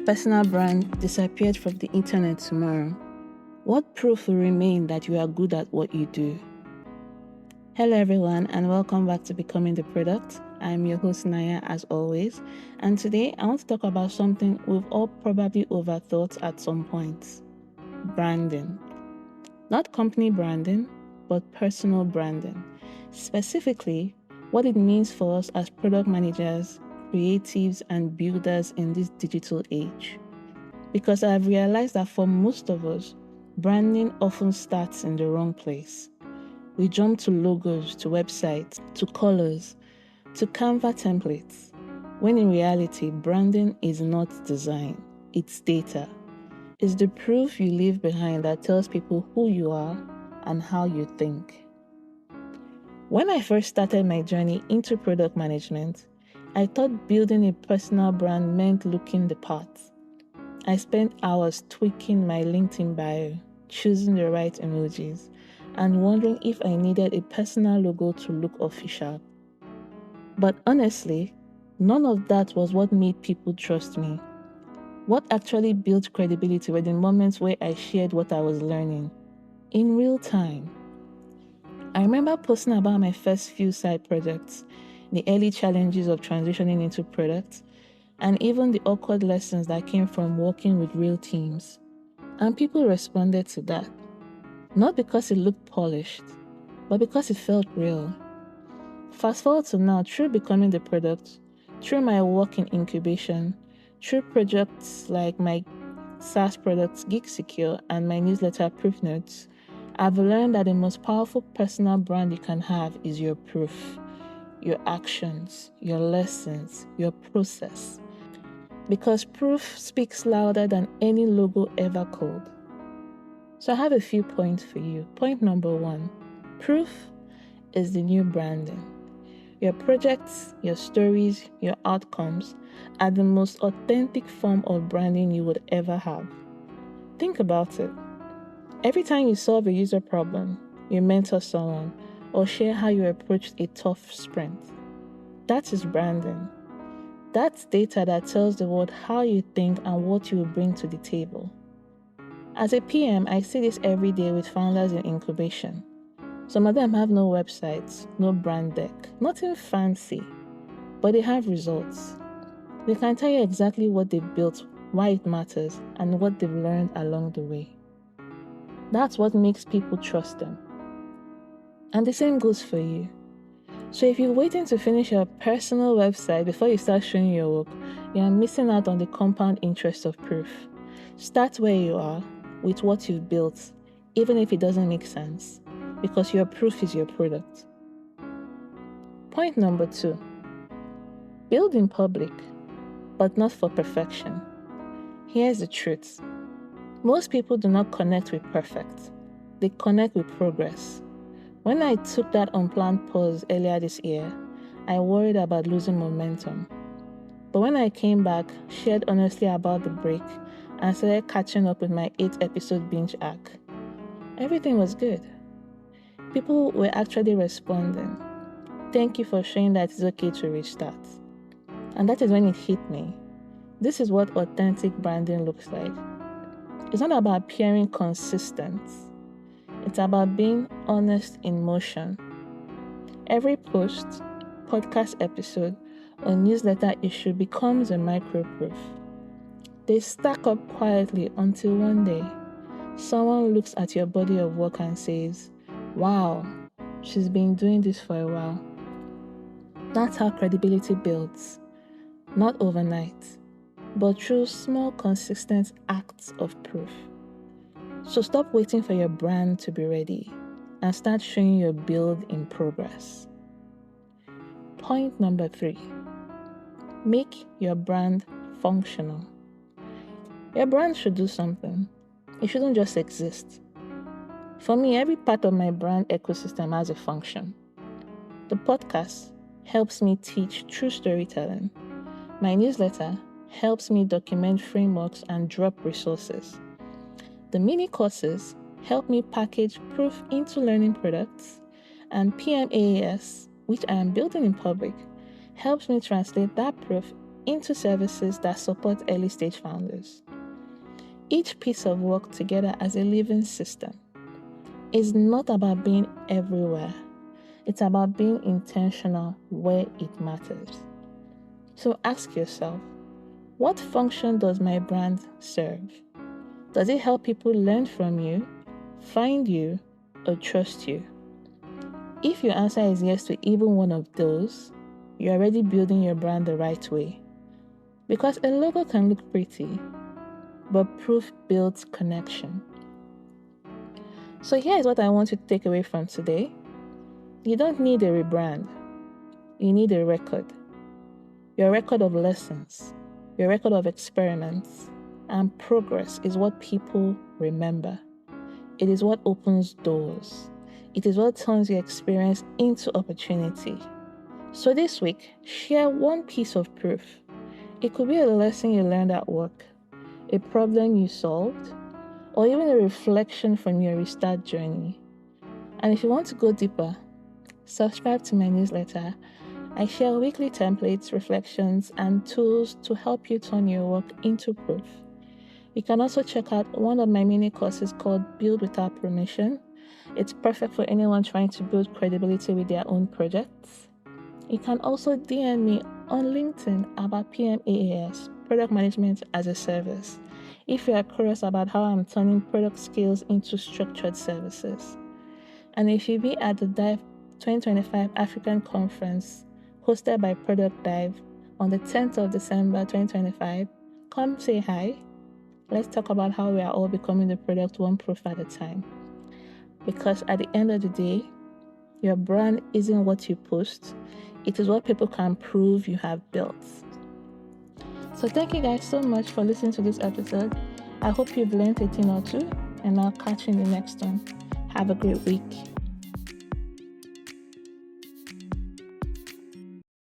personal brand disappeared from the internet tomorrow, what proof will remain that you are good at what you do? Hello everyone and welcome back to Becoming the Product. I'm your host Naya as always, and today I want to talk about something we've all probably overthought at some point. Branding. Not company branding, but personal branding. Specifically, what it means for us as product managers, creatives, and builders in this digital age. Because I've realized that for most of us, branding often starts in the wrong place. We jump to logos, to websites, to colors, to Canva templates, when in reality, branding is not design, it's data. It's the proof you leave behind that tells people who you are and how you think. When I first started my journey into product management, I thought building a personal brand meant looking the part. I spent hours tweaking my LinkedIn bio, choosing the right emojis, and wondering if I needed a personal logo to look official. But honestly, none of that was what made people trust me. What actually built credibility were the moments where I shared what I was learning, in real time. I remember posting about my first few side projects, the early challenges of transitioning into product, and even the awkward lessons that came from working with real teams. And people responded to that. Not because it looked polished, but because it felt real. Fast forward to now, through becoming the product, through my work in incubation, through projects like my SaaS products Geek Secure and my newsletter Proof Notes, I've learned that the most powerful personal brand you can have is your proof, your actions, your lessons, your process. Because proof speaks louder than any logo ever could. So I have a few points for you. Point number 1, proof is the new branding. Your projects, your stories, your outcomes are the most authentic form of branding you would ever have. Think about it. Every time you solve a user problem, you mentor someone, or share how you approached a tough sprint, that is branding. That's data that tells the world how you think and what you will bring to the table. As a PM, I see this every day with founders in incubation. Some of them have no websites, no brand deck, nothing fancy, but they have results. They can tell you exactly what they've built, why it matters, and what they've learned along the way. That's what makes people trust them. And the same goes for you. So if you're waiting to finish your personal website before you start showing your work, you are missing out on the compound interest of proof. Start where you are, with what you've built, even if it doesn't make sense, because your proof is your product. Point number 2, build in public, but not for perfection. Here's the truth. Most people do not connect with perfect. They connect with progress. When I took that unplanned pause earlier this year, I worried about losing momentum. But when I came back, shared honestly about the break, and started catching up with my 8-episode binge arc, everything was good. People were actually responding. Thank you for showing that it's okay to restart. And that is when it hit me. This is what authentic branding looks like. It's not about appearing consistent. It's about being honest in motion. Every post, podcast episode, or newsletter issue becomes a micro proof. They stack up quietly until one day, someone looks at your body of work and says, "Wow, she's been doing this for a while." That's how credibility builds. Not overnight, but through small, consistent acts of proof. So stop waiting for your brand to be ready and start showing your build in progress. Point number 3, make your brand functional. Your brand should do something. It shouldn't just exist. For me, every part of my brand ecosystem has a function. The podcast helps me teach true storytelling. My newsletter helps me document frameworks and drop resources. The mini courses help me package proof into learning products, and PMAAS, which I am building in public, helps me translate that proof into services that support early stage founders. Each piece of work together as a living system is not about being everywhere. It's about being intentional where it matters. So ask yourself, what function does my brand serve? Does it help people learn from you, find you, or trust you? If your answer is yes to even one of those, you're already building your brand the right way. Because a logo can look pretty, but proof builds connection. So here is what I want you to take away from today. You don't need a rebrand. You need a record. Your record of lessons, your record of experiments, and progress is what people remember. It is what opens doors. It is what turns your experience into opportunity. So this week, share one piece of proof. It could be a lesson you learned at work, a problem you solved, or even a reflection from your restart journey. And if you want to go deeper, subscribe to my newsletter. I share weekly templates, reflections, and tools to help you turn your work into proof. You can also check out one of my mini courses called Build Without Permission. It's perfect for anyone trying to build credibility with their own projects. You can also DM me on LinkedIn about PMAAS, Product Management as a Service, if you are curious about how I'm turning product skills into structured services. And if you be at the Dive 2025 African Conference, hosted by Product Dive on the 10th of December 2025, come say hi. Let's talk about how we are all becoming the product one proof at a time. Because at the end of the day, your brand isn't what you post, it is what people can prove you have built. So thank you guys so much for listening to this episode. I hope you've learned a thing or two, and I'll catch you in the next one. Have a great week.